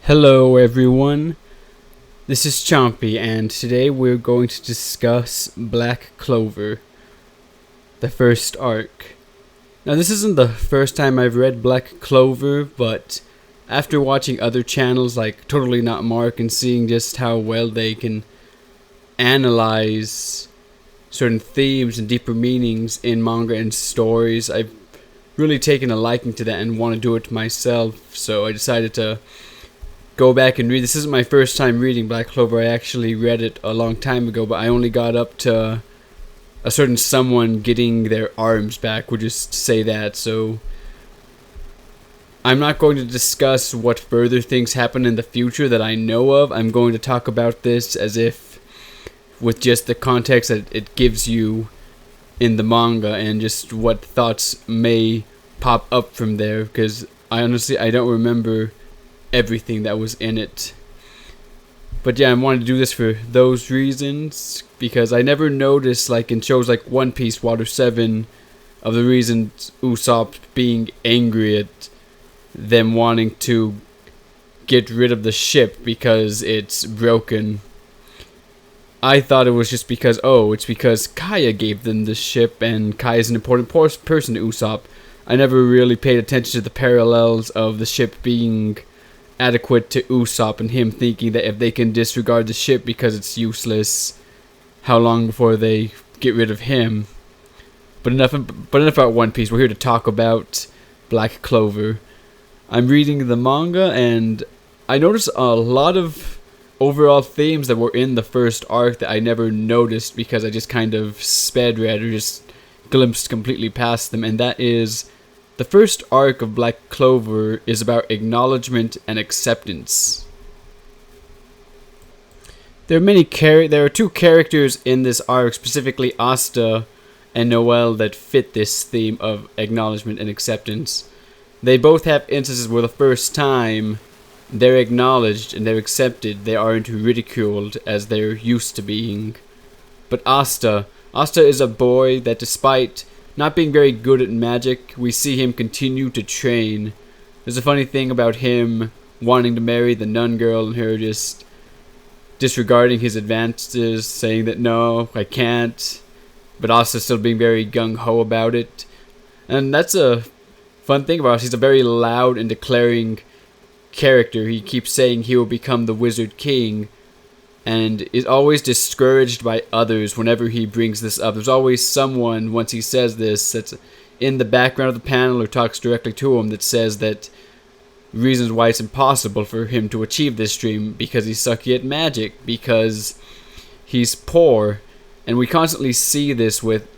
Hello everyone, this is Chompy and today we're going to discuss Black Clover, the first arc. Now this isn't the first time I've read Black Clover, but after watching other channels like Totally Not Mark and seeing just how well they can analyze certain themes and deeper meanings in manga and stories, I've really taken a liking to that and want to do it myself, so I decided to go back and read. This isn't my first time reading Black Clover. I actually read it a long time ago, but I only got up to a certain someone getting their arms back. We'll just say that. So I'm not going to discuss what further things happen in the future that I know of. I'm going to talk about this as if with just the context that it gives you in the manga and just what thoughts may pop up from there, because I don't remember everything that was in it. But yeah, I wanted to do this for those reasons, because I never noticed, like in shows like One Piece, Water 7, of the reasons Usopp being angry at them wanting to get rid of the ship because it's broken. I thought it was just because, it's because Kaya gave them the ship and Kaya's an important person to Usopp. I never really paid attention to the parallels of the ship being adequate to Usopp and him thinking that if they can disregard the ship because it's useless, how long before they get rid of him. But enough about One Piece. We're here to talk about Black Clover. I'm reading the manga and I noticed a lot of overall themes that were in the first arc that I never noticed because I just kind of sped read or just glimpsed completely past them, and that is the first arc of Black Clover is about acknowledgement and acceptance. There are two characters in this arc, specifically Asta and Noelle, that fit this theme of acknowledgement and acceptance. They both have instances where the first time they're acknowledged and they're accepted, they aren't ridiculed as they're used to being. But Asta is a boy that, despite not being very good at magic, we see him continue to train. There's a funny thing about him wanting to marry the nun girl and her just disregarding his advances, saying that no, I can't, but also still being very gung-ho about it. And that's a fun thing about us. He's a very loud and declaring character. He keeps saying he will become the Wizard King, and is always discouraged by others whenever he brings this up. There's always someone, once he says this, that's in the background of the panel or talks directly to him that says that reasons why it's impossible for him to achieve this dream, because he's sucky at magic, because he's poor. And we constantly see this with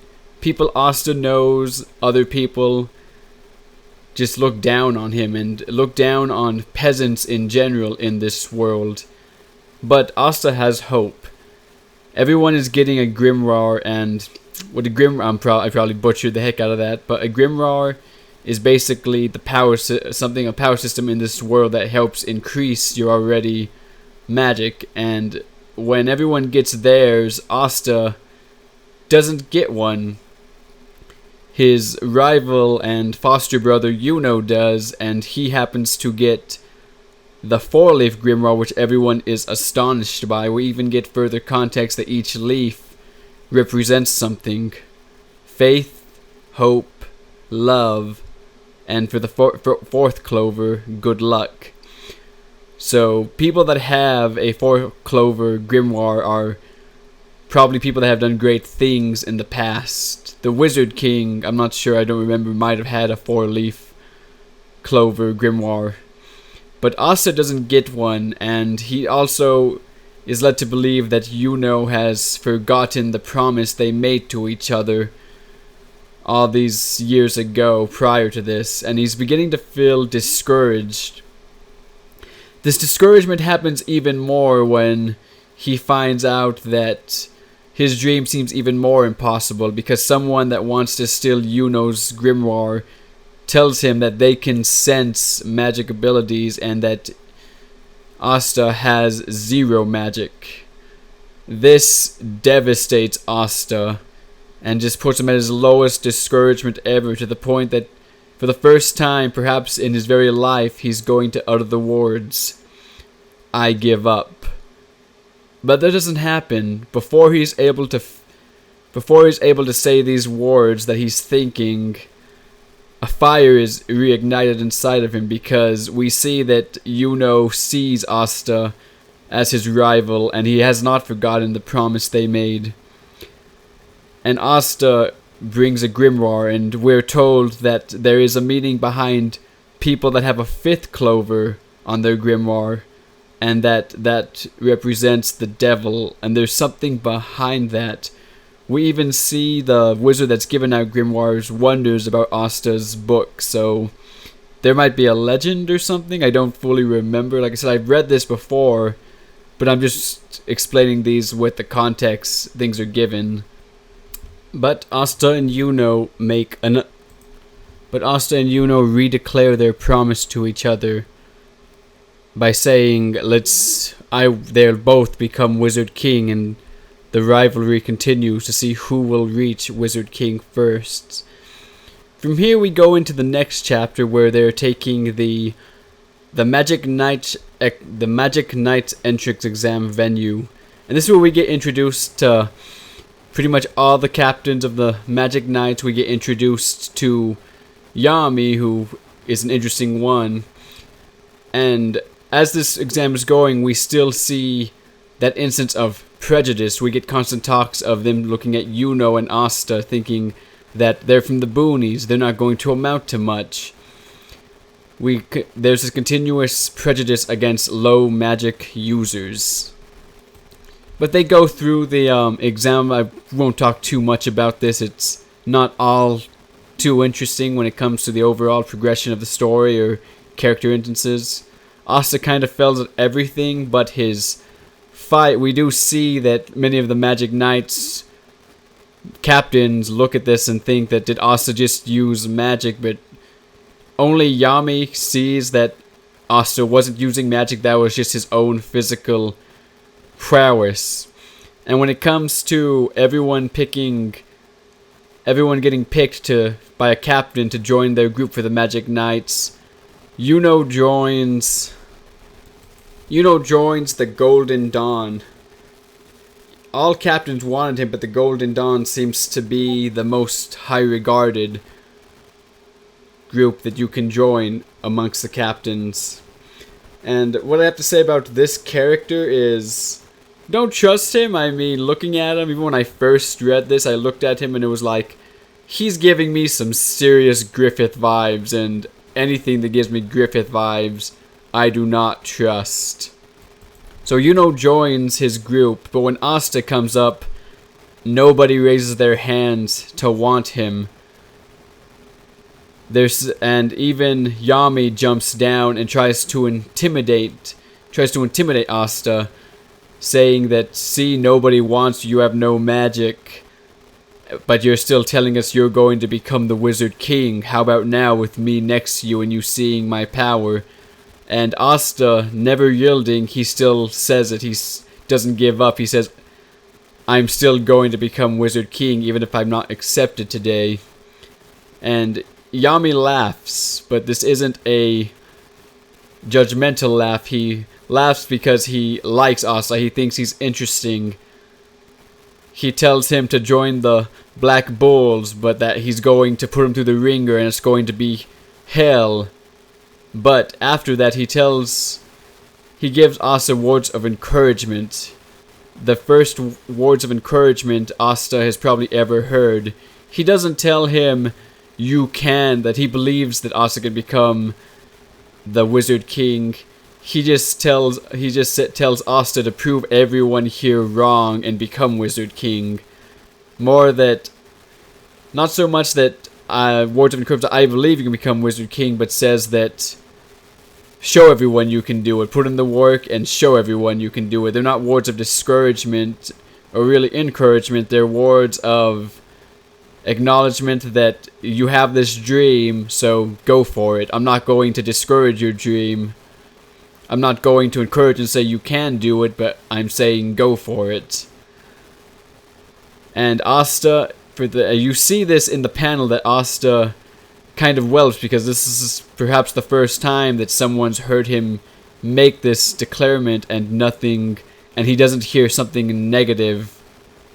people Asta knows, other people just look down on him and look down on peasants in general in this world. But Asta has hope. Everyone is getting a grimoire, and I probably butchered the heck out of that, but a grimoire is basically a power system in this world that helps increase your already magic. And when everyone gets theirs, Asta doesn't get one. His rival and foster brother Yuno does, and he happens to get the four-leaf grimoire, which everyone is astonished by. We even get further context that each leaf represents something: faith, hope, love, and for the fourth clover, good luck. So people that have a four-clover grimoire are probably people that have done great things in the past. The Wizard King, I'm not sure, I don't remember, might have had a four-leaf clover grimoire. But Asta doesn't get one, and he also is led to believe that Yuno has forgotten the promise they made to each other all these years ago prior to this, and he's beginning to feel discouraged. This discouragement happens even more when he finds out that his dream seems even more impossible, because someone that wants to steal Yuno's grimoire tells him that they can sense magic abilities and that Asta has zero magic. This devastates Asta and just puts him at his lowest discouragement ever, to the point that for the first time perhaps in his very life he's going to utter the words, I give up. But that doesn't happen. Before he's able to say these words that he's thinking, a fire is reignited inside of him, because we see that Yuno sees Asta as his rival, and he has not forgotten the promise they made. And Asta brings a grimoire, and we're told that there is a meaning behind people that have a 5th clover on their grimoire, and that represents the devil, and there's something behind that. We even see the wizard that's given out grimoires wonders about Asta's book, so there might be a legend or something. I don't fully remember. Like I said, I've read this before, but I'm just explaining these with the context things are given. But Asta and Yuno redeclare their promise to each other by saying, they'll both become Wizard King, and the rivalry continues to see who will reach Wizard King first. From here we go into the next chapter, where they're taking the Magic Knight entrance exam venue, and this is where we get introduced to pretty much all the captains of the Magic Knights. We get introduced to Yami, who is an interesting one, and as this exam is going, we still see that instance of prejudice. We get constant talks of them looking at Yuno and Asta, thinking that they're from the boonies, they're not going to amount to much. There's this continuous prejudice against low magic users. But they go through the exam. I won't talk too much about this. It's not all too interesting when it comes to the overall progression of the story or character instances. Asta kind of fails at everything but his fight. We do see that many of the Magic Knights captains look at this and think that did Asta just use magic, but only Yami sees that Asta wasn't using magic, that was just his own physical prowess. And when it comes to everyone getting picked by a captain to join their group for the Magic Knights, Yuno joins the Golden Dawn. All captains wanted him, but the Golden Dawn seems to be the most high regarded group that you can join amongst the captains. And what I have to say about this character is, don't trust him. I mean, looking at him, even when I first read this, I looked at him and it was like, he's giving me some serious Griffith vibes, and anything that gives me Griffith vibes, I do not trust. So Yuno joins his group, but when Asta comes up, nobody raises their hands to want him. And even Yami jumps down and tries to intimidate Asta, saying that, see, nobody wants you, you have no magic, but you're still telling us you're going to become the Wizard King. How about now with me next to you and you seeing my power? And Asta, never yielding, he still says it. He doesn't give up. He says, I'm still going to become Wizard King even if I'm not accepted today. And Yami laughs, but this isn't a judgmental laugh. He laughs because he likes Asta. He thinks he's interesting. He tells him to join the Black Bulls, but that he's going to put him through the ringer and it's going to be hell. But after that, he gives Asta words of encouragement. The first words of encouragement Asta has probably ever heard. He doesn't tell him, you can, that he believes that Asta can become the Wizard King. He just tells Asta to prove everyone here wrong and become Wizard King. More that, not so much that words of encouragement, I believe you can become Wizard King, but says that show everyone you can do it. Put in the work and show everyone you can do it. They're not words of discouragement or really encouragement. They're words of acknowledgement that you have this dream, so go for it. I'm not going to discourage your dream. I'm not going to encourage and say you can do it, but I'm saying go for it. And Asta, you see this in the panel that Asta kind of whelps, because this is perhaps the first time that someone's heard him make this declarement and nothing, and he doesn't hear something negative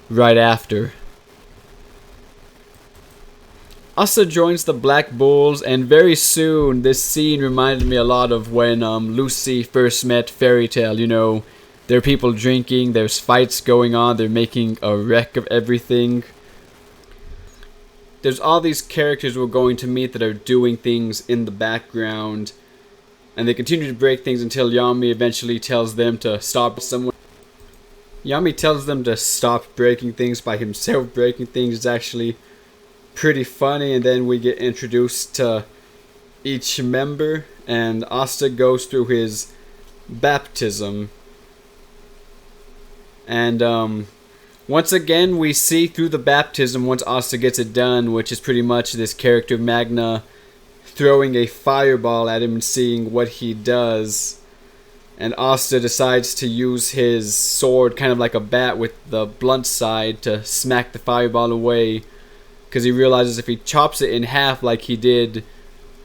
right after. Asta joins the Black Bulls, and very soon this scene reminded me a lot of when Lucy first met Fairy Tale. You know, there are people drinking, there's fights going on, they're making a wreck of everything. There's all these characters we're going to meet that are doing things in the background, and they continue to break things until Yami eventually tells them to stop. Yami tells them to stop breaking things by himself breaking things. It's actually pretty funny, and then we get introduced to each member, and Asta goes through his baptism. And once again we see through the baptism once Asta gets it done, which is pretty much this character Magna throwing a fireball at him and seeing what he does. And Asta decides to use his sword kind of like a bat with the blunt side to smack the fireball away, because he realizes if he chops it in half like he did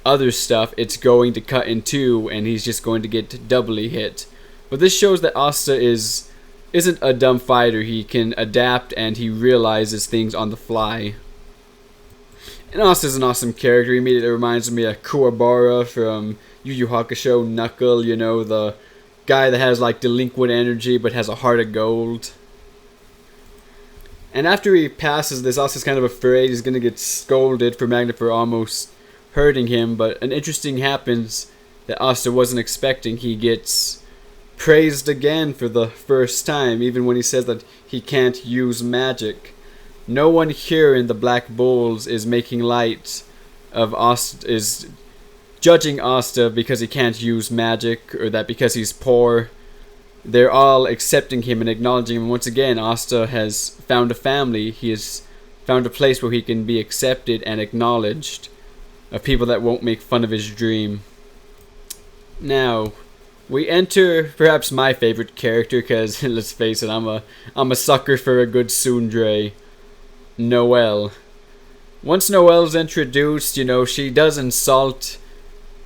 other stuff, it's going to cut in two and he's just going to get doubly hit. But this shows that Asta isn't a dumb fighter. He can adapt and he realizes things on the fly. And Asta's an awesome character. He immediately reminds me of Kuwabara from Yu Yu Hakusho, Knuckle, you know, the guy that has like delinquent energy but has a heart of gold. And after he passes this, Asta's kind of afraid he's going to get scolded for Magna for almost hurting him. But an interesting happens that Asta wasn't expecting. He gets praised again for the first time, even when he says that he can't use magic. No one here in the Black Bulls is making light of Asta, is judging Asta because he can't use magic, or that because he's poor. They're all accepting him and acknowledging him. Once again, Asta has found a family. He has found a place where he can be accepted and acknowledged, of people that won't make fun of his dream. Now, we enter perhaps my favorite character, because let's face it, I'm a sucker for a good tsundere, Noelle. Once Noelle's introduced, you know, she does insult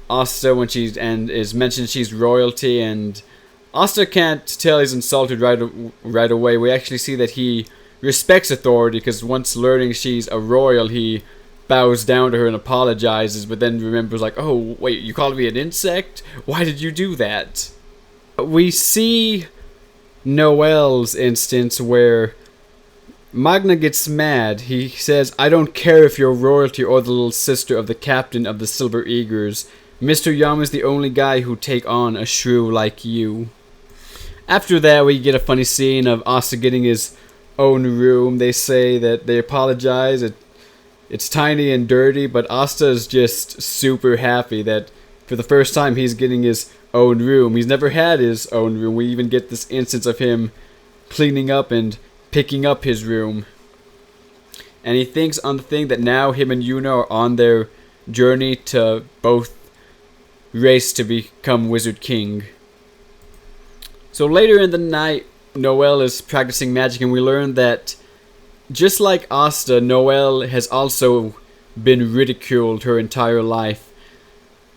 Asta when is mentioned she's royalty, and Asta can't tell he's insulted right away. We actually see that he respects authority, because once learning she's a royal, he bows down to her and apologizes, but then remembers like, oh wait, you called me an insect? Why did you do that? We see Noelle's instance where Magna gets mad. He says, I don't care if you're royalty or the little sister of the captain of the Silver Eagers. Mr. Yama's the only guy who'd take on a shrew like you. After that, we get a funny scene of Asta getting his own room. They say that they apologize. It's tiny and dirty, but Asta is just super happy that for the first time he's getting his own room. He's never had his own room. We even get this instance of him cleaning up and picking up his room. And he thinks on the thing that now him and Yuna are on their journey to both race to become Wizard King. So later in the night, Noelle is practicing magic, and we learn that just like Asta, Noelle has also been ridiculed her entire life.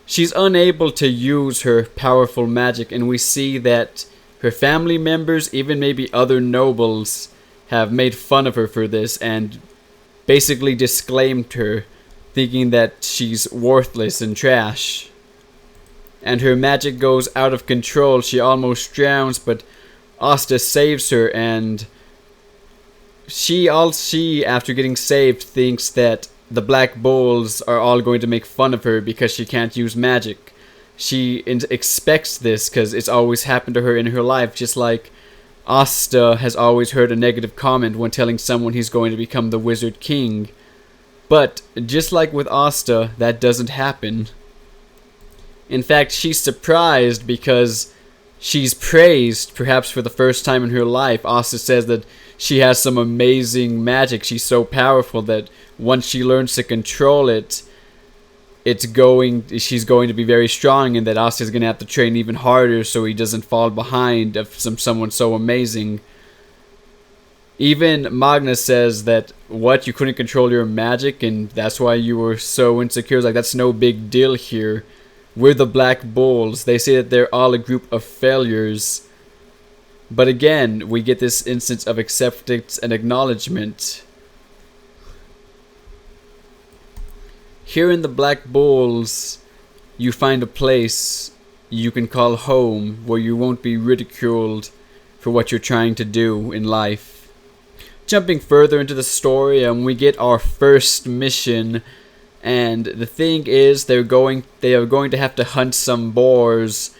She's unable to use her powerful magic, and we see that her family members, even maybe other nobles, have made fun of her for this and basically disclaimed her, thinking that she's worthless and trash. And her magic goes out of control. She almost drowns, but Asta saves her, and she, after getting saved, thinks that the Black Bulls are all going to make fun of her because she can't use magic. She expects this because it's always happened to her in her life, just like Asta has always heard a negative comment when telling someone he's going to become the Wizard King. But just like with Asta, that doesn't happen. In fact, she's surprised because she's praised, perhaps for the first time in her life. Asta says that she has some amazing magic. She's so powerful that once she learns to control it, she's going to be very strong, and that Asta's going to have to train even harder so he doesn't fall behind of someone so amazing. Even Magna says that, what, you couldn't control your magic and that's why you were so insecure? Like, that's no big deal here. we're the Black Bulls. They say that they're all a group of failures. But again, we get this instance of acceptance and acknowledgement. Here in the Black Bulls, you find a place you can call home, where you won't be ridiculed for what you're trying to do in life. Jumping further into the story, we get our first mission, and the thing is, they are going to have to hunt some boars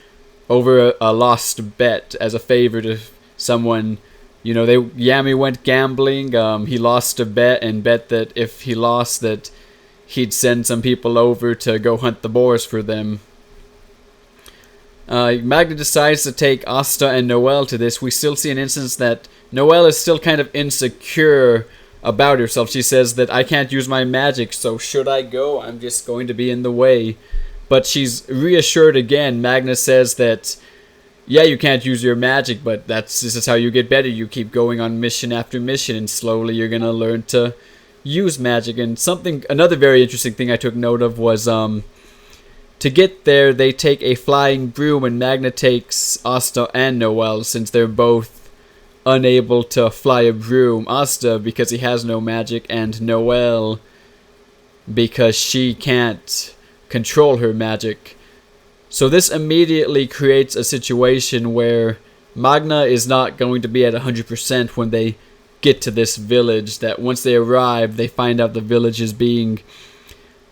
over a lost bet as a favor to someone. You know, Yami went gambling. He lost a bet and bet that if he lost, that he'd send some people over to go hunt the boars for them. Magna decides to take Asta and Noelle to this. We still see an instance that Noelle is still kind of insecure about herself. She says that I can't use my magic, so should I go? I'm just going to be in the way. But she's reassured again. Magna says that, yeah, you can't use your magic, but this is how you get better. You keep going on mission after mission, and slowly you're going to learn to use magic. And another very interesting thing I took note of was, to get there, they take a flying broom, and Magna takes Asta and Noelle, since they're both unable to fly a broom. Asta because he has no magic, and Noelle because she can't control her magic. So this immediately creates a situation where Magna is not going to be at 100% when they get to this village. That once they arrive, they find out the village is being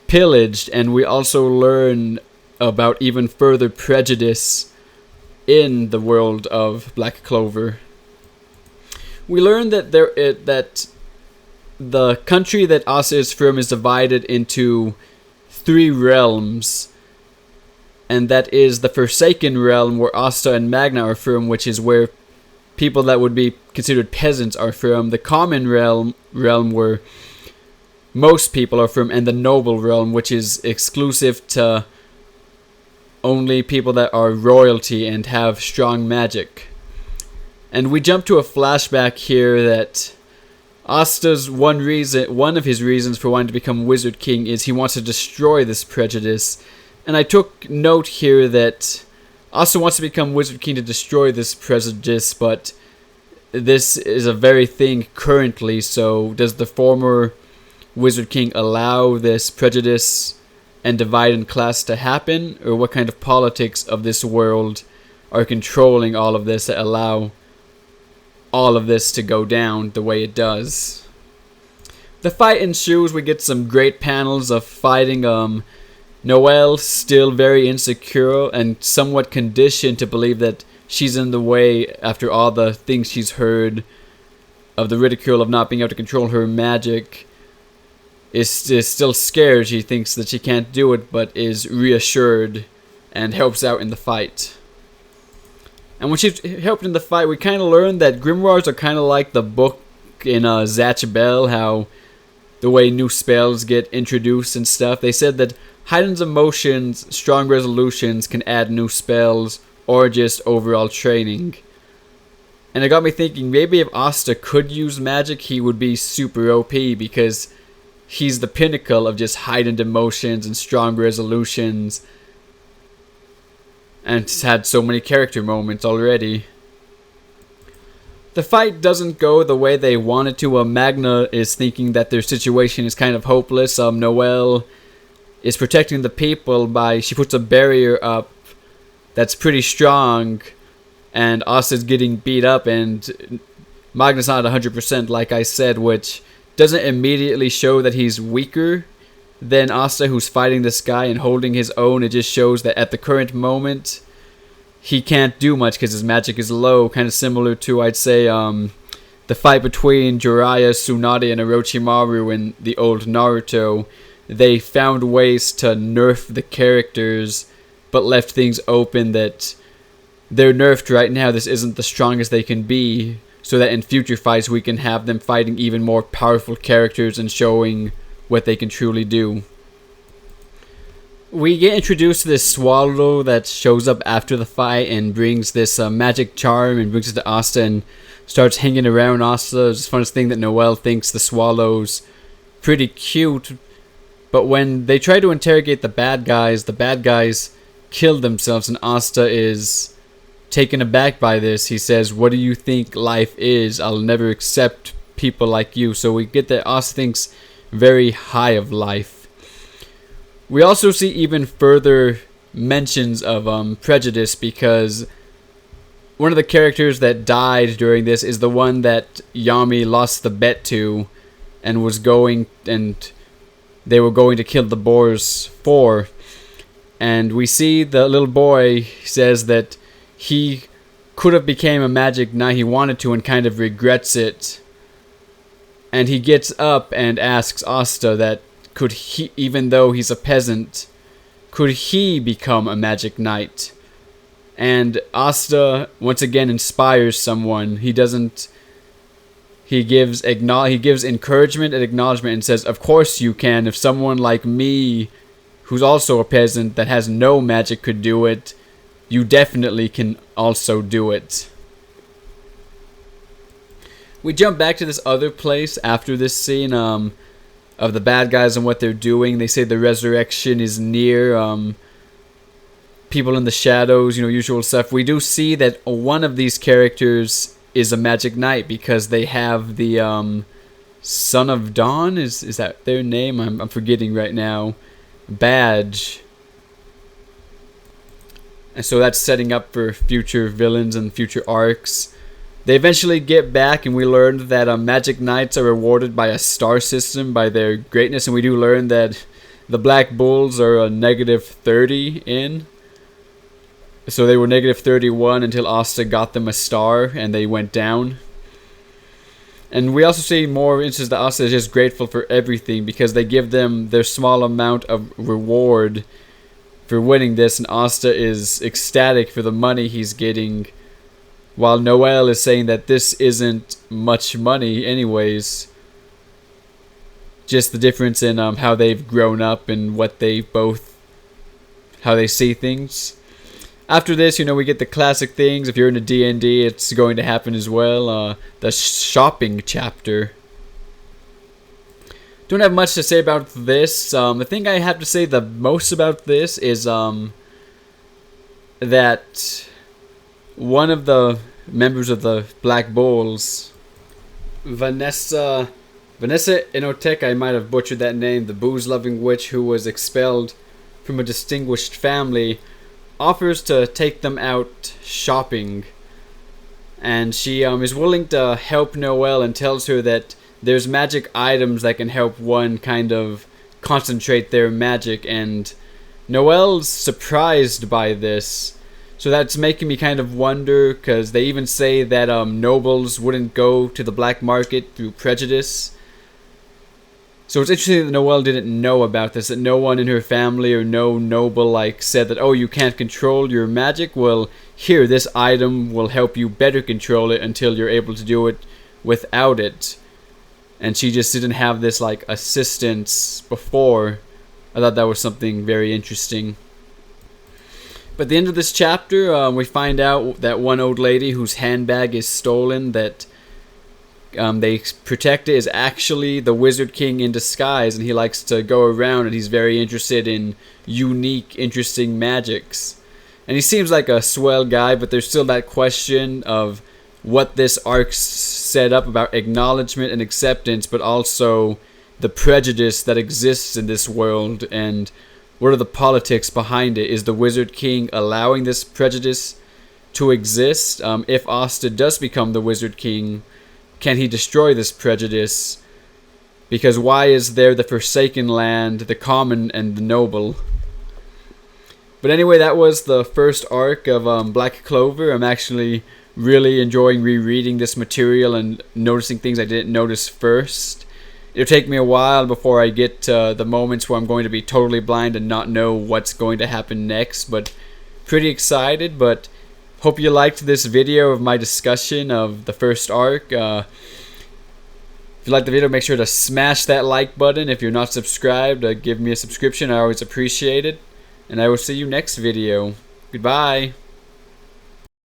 pillaged, and we also learn about even further prejudice in the world of Black Clover. We learn that that the country that Asta is from is divided into 3 realms, and that is the Forsaken realm, where Asta and Magna are from, which is where people that would be considered peasants are from. The Common realm where most people are from, and the Noble realm, which is exclusive to only people that are royalty and have strong magic. And we jump to a flashback here that Asta's one of his reasons for wanting to become Wizard King is he wants to destroy this prejudice. And I took note here that Asta wants to become Wizard King to destroy this prejudice, but this is a very thing currently. So does the former Wizard King allow this prejudice and divide in class to happen? Or what kind of politics of this world are controlling all of this that allow all of this to go down the way it does? The fight ensues. We get some great panels of fighting. Noelle, still very insecure and somewhat conditioned to believe that she's in the way after all the things she's heard of the ridicule of not being able to control her magic, is still scared. She thinks that she can't do it, but is reassured and helps out in the fight. And when she's helped in the fight, we kind of learn that grimoires are kind of like the book in Zatch Bell, how the way new spells get introduced and stuff. They said that heightened emotions, strong resolutions can add new spells, or just overall training. And it got me thinking, maybe if Asta could use magic, he would be super OP, because he's the pinnacle of just heightened emotions and strong resolutions, and has had so many character moments already. The fight doesn't go the way they want it to. Magna is thinking that their situation is kind of hopeless. Noelle is protecting the people she puts a barrier up that's pretty strong, and Asta's getting beat up, and Magna's not 100% like I said, which doesn't immediately show that he's weaker than Asta, who's fighting this guy and holding his own. It just shows that at the current moment he can't do much because his magic is low, kind of similar to, I'd say, the fight between Jiraiya, Tsunade, and Orochimaru in the old Naruto. They found ways to nerf the characters, but left things open that they're nerfed right now. This isn't the strongest they can be, so that in future fights we can have them fighting even more powerful characters and showing what they can truly do. We get introduced to this swallow that shows up after the fight and brings this magic charm and brings it to Asta and starts hanging around Asta. It's the funnest thing that Noelle thinks the swallow's pretty cute. But when they try to interrogate the bad guys killed themselves, and Asta is taken aback by this. He says, "What do you think life is? I'll never accept people like you." So we get that Asta thinks very high of life. We also see even further mentions of prejudice, because one of the characters that died during this is the one that Yami lost the bet to, and they were going to kill the boars for. And we see the little boy says that he could have became a magic knight, he wanted to, and kind of regrets it. And he gets up and asks Asta that could he, even though he's a peasant, could he become a magic knight? And Asta once again inspires someone. He gives encouragement and acknowledgement and says, "Of course you can. If someone like me, who's also a peasant that has no magic, could do it, you definitely can also do it." We jump back to this other place after this scene of the bad guys and what they're doing. They say the resurrection is near. People in the shadows, usual stuff. We do see that one of these characters is a magic knight, because they have the Son of Dawn, is that their name? I'm forgetting right now. Badge. And so that's setting up for future villains and future arcs. They eventually get back, and we learned that magic knights are rewarded by a star system by their greatness, and we do learn that the Black Bulls are a -30 in. So they were -31 until Asta got them a star, and they went down. And we also see more instances that Asta is just grateful for everything, because they give them their small amount of reward for winning this, and Asta is ecstatic for the money he's getting, while Noelle is saying that this isn't much money anyways. Just the difference in how they've grown up and how they see things. After this, we get the classic things. If you're in a D&D, it's going to happen as well. The shopping chapter. Don't have much to say about this. The thing I have to say the most about this is that one of the members of the Black Bulls, Vanessa Inotek, I might have butchered that name, the booze-loving witch who was expelled from a distinguished family, offers to take them out shopping, and she is willing to help Noelle and tells her that there's magic items that can help one kind of concentrate their magic, and Noelle's surprised by this. So that's making me kind of wonder, because they even say that nobles wouldn't go to the black market through prejudice. So it's interesting that Noelle didn't know about this, that no one in her family or no noble said that, "Oh, you can't control your magic? Well, here, this item will help you better control it until you're able to do it without it." And she just didn't have this assistance before. I thought that was something very interesting. But at the end of this chapter, we find out that one old lady whose handbag is stolen, that they protect it, is actually the Wizard King in disguise, and he likes to go around, and he's very interested in unique, interesting magics. And he seems like a swell guy, but there's still that question of what this arc set up about acknowledgement and acceptance, but also the prejudice that exists in this world, and what are the politics behind it? Is the Wizard King allowing this prejudice to exist? If Asta does become the Wizard King, can he destroy this prejudice? Because why is there the Forsaken Land, the common and the noble? But anyway, that was the first arc of Black Clover. I'm actually really enjoying rereading this material and noticing things I didn't notice first. It'll take me a while before I get to the moments where I'm going to be totally blind and not know what's going to happen next, but pretty excited. But hope you liked this video of my discussion of the first arc. If you liked the video, make sure to smash that like button. If you're not subscribed, give me a subscription. I always appreciate it. And I will see you next video. Goodbye.